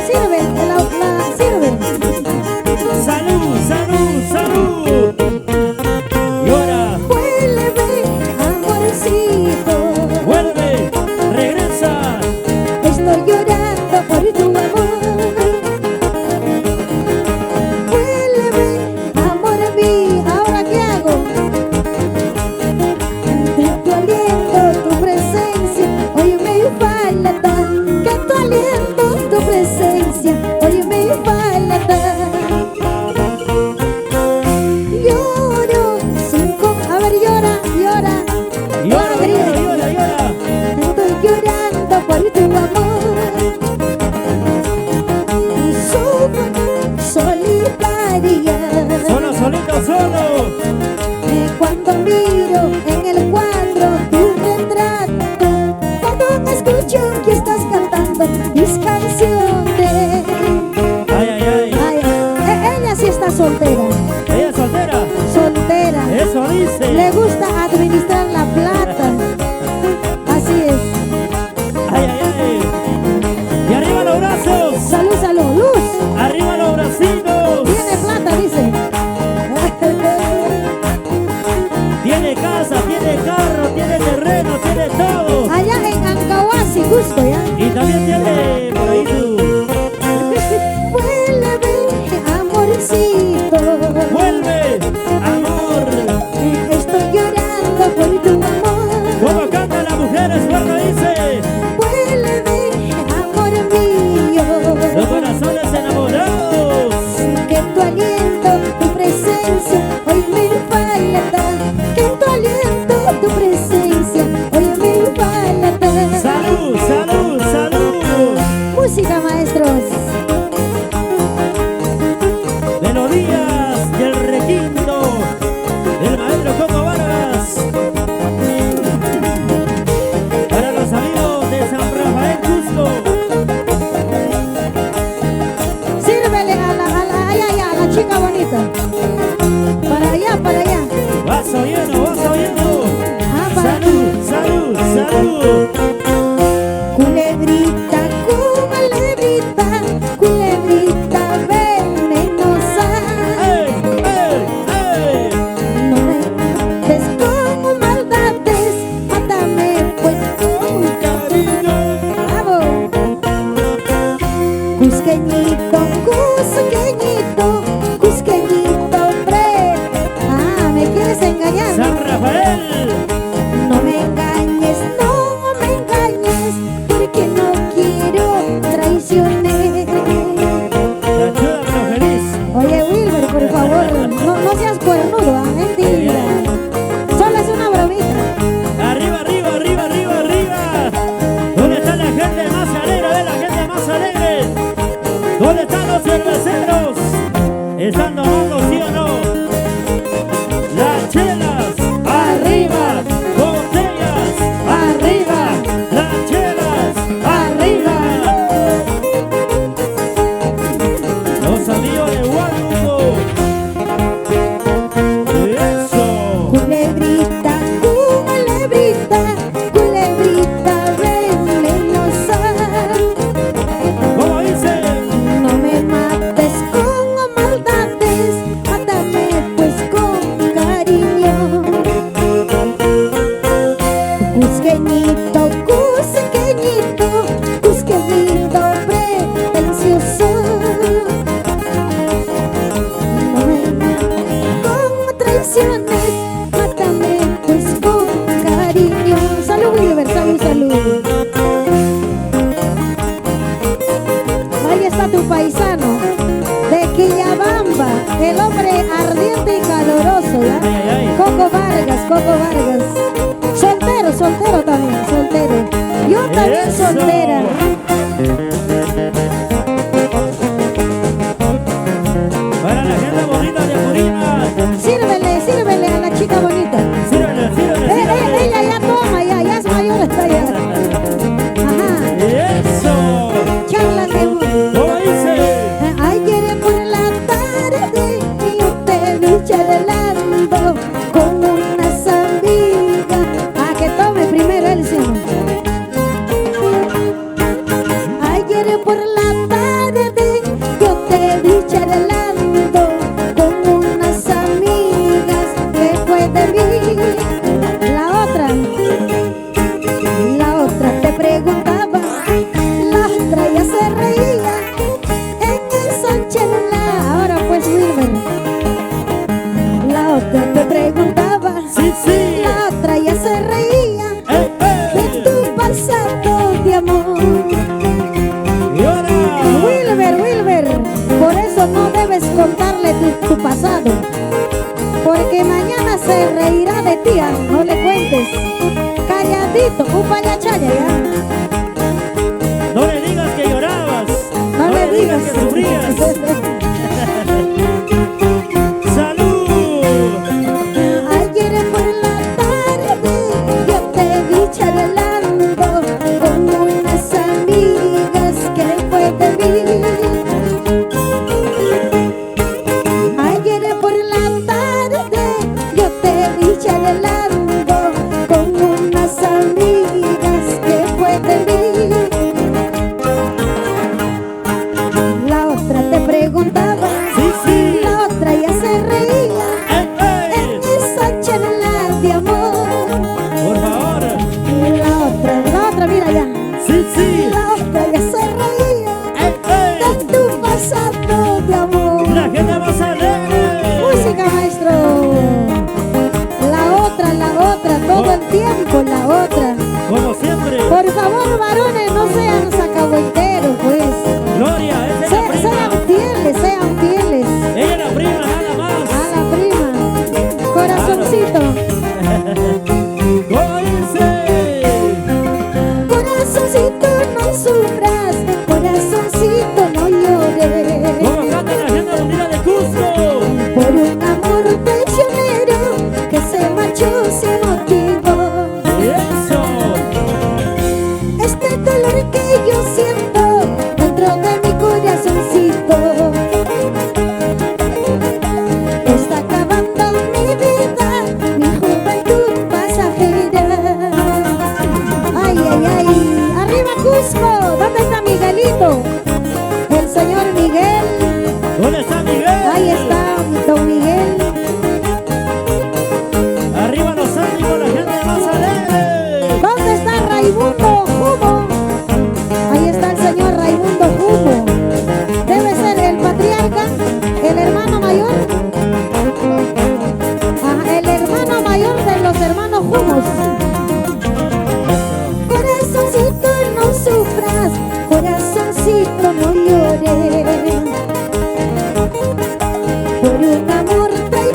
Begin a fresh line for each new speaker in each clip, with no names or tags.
sirve, la sirve.
Salud, salud, salud. Y ahora,
Vuelve, amorcito.
vuelve, regresa.
Estoy llorando por tu amor. Vuelve, amor mío. ¿Ahora qué hago? De tu aliento, tu presencia, hoy me falta. Que tu aliento, tu presencia, hoy me falta. Lloro, a ver, llora, llora.
Y ahora, y ahora, y ahora, y ahora.
Estoy llorando por tu amor. Solitaria.
Solo, solito, solo.
Cuando miro en el cuadro tu retrato, cuando me escucho que estás cantando mis canciones.
Ay, ay, ay.
Ay, ella sí está soltera,
Ella es soltera.
soltera.
Eso dice.
Le gusta administrar la plata. Así es.
Ay, ay, ay. Y arriba los brazos.
Salud, salud, luz.
Arriba los bracitos.
Tiene plata, dice.
Tiene casa, tiene carro, tiene terreno, tiene todo.
Allá en Ancahuasi, justo ya.
Y también tiene por ahí su...
Vuelve, amorcito.
Vuelve, amor.
Estoy llorando por tu amor.
Como cantan las mujeres cuando dice
Vuelve, amor mío.
los corazones enamorados.
Que tu aliento, tu presencia, hoy me falta. Que tu aliento, tu presencia, hoy me falta.
Salud, salud, salud.
Música, maestros.
Melodías del requinto del maestro Coco Vargas. Para los amigos de San Rafael Cusco.
Sírvele a la chica bonita. Para allá, para allá.
Vaso lleno, vaso lleno.
Ah, para
Salud, salud, salud.
Culebrita, culebrita, culebrita venenosa.
¡Ey, ey, ey!
No me mates con maldades, mátame pues con
Cariño.
bravo. Cusqueñito, cusqueñito, cusqueñito, bre. Ah, ¿me quieres engañar?
San Rafael.
No me engañes, no me engañes, porque no quiero traiciones.
La chuda pero feliz.
Oye, Wilber, por favor, no seas cuernudo, ¿ah? Mentira. Solo es una bromita.
Arriba, arriba, arriba, arriba, arriba. ¿Dónde está la gente más alegre? A ver, la gente más alegre. ¿Dónde están los cerveceros? ¿Están tomando, sí o no? Las chelas, arriba. Botellas, arriba. Las chelas, arriba. Los amigos de Huánuco. Eso.
Culebrita, culebrita, culebrita venenosa.
¿Cómo dice?
No me mates con maldades, mátame pues con cariño. Cusqueñito, cusqueñito, cusqueñito pretencioso. No me mates con traiciones, mátame pues con cariño. Salud, Wilber, salud, salud. Ahí está tu paisano de Quillabamba, el hombre ardiente y caloroso, ¿ya?
Ay, ay, ay.
Coco Vargas, Coco Vargas. Soltero, soltero también, soltero. Yo también
Eso.
soltera.
Para la gente bonita de Apurímac.
Sírvele, sírvele a la chica bonita.
Sírvele, sírvele, sírvele.
Ella ya toma, ya es mayor, está ya. Ajá.
Eso.
Charla de
¿Cómo dice?
ayer por la tarde yo te vi charlando con unas amigas. A que tome primero el señor. charlando con unas amigas que fue de mí. La otra te preguntaba, la otra ya se reía en esa charla. Ahora pues Wilmer, la otra te preguntaba,
Sí, sí.
la otra ya se reía de tu pasado de amor.
Y ahora.
Wilmer, por eso no debes contarle tu pasado, porque mañana se reirá de ti. No le cuentes. Calladito, upaya chaya ya.
No le digas que llorabas.
No le digas
que sufrías. ¡Salud!
Ayer por la tarde yo te vi charlando con unas amigas que fue de mí. Ayer por la tarde yo te vi charlando con unas amigas que fue de mí. La otra te preguntaba,
Sí, sí.
la otra ya se reía en esa charla de amor.
Por favor.
La otra, mira ya.
Sí, sí.
La otra ya se reía de tu pasado de amor.
La gente más alegre.
Música, maestro. La otra, todo el tiempo, la otra.
Como siempre.
Por favor, varones, no sean sacahuenteros, pues.
Gloria, esa es la prima.
Sean fieles
Ella es la prima, nada más.
a la prima. Corazoncito.
¿Cómo dice?
Corazoncito, no sufras. Corazoncito, no llores.
¿Cómo canta la gente bonita de Cusco?
Por un amor traicionero que se marchó sin motivo.
Eso.
Este dolor que yo siento dentro de mi corazoncito está acabando mi vida, mi juventud pasajera. Ay, ay, ay. Arriba Cusco. ¿Dónde está Miguelito? El señor Miguel.
¿Dónde está Miguel?
Ahí está don Miguel.
Arriba los ánimos, la gente más alegre.
¿Dónde está Raimundo Humo? Ahí está el señor Raimundo Humo. Debe ser el patriarca, el hermano mayor. Ah, el hermano mayor de los hermanos Humos. Corazoncito, no sufras. Corazoncito, no llores. Por un amor traicionero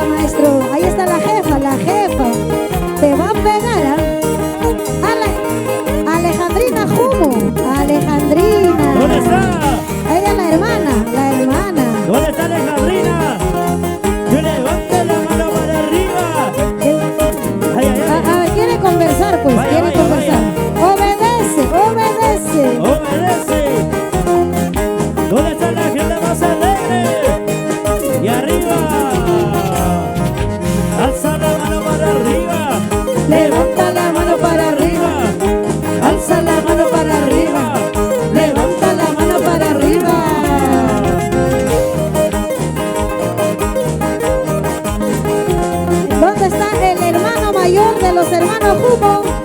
maestro. Ahí está la jefa, la jefa. Te va a pegar, ¿ah? Alejandrina Jumo. Alejandrina.
¿Dónde está?
Ella es la hermana, la hermana.
¿Dónde está Alejandrina? Yo levante la mano para arriba. Ay, ay, ay.
A ver, quiere conversar, pues,
Vaya,
quiere
vaya,
conversar. Obedece, obedece.
Obedece. ¿Dónde está la gente más alegre? Y arriba. Alza la mano para arriba.
Levanta la mano para arriba. Alza la mano para arriba. Levanta la mano para arriba. ¿Dónde está el hermano mayor de los hermanos Jumo?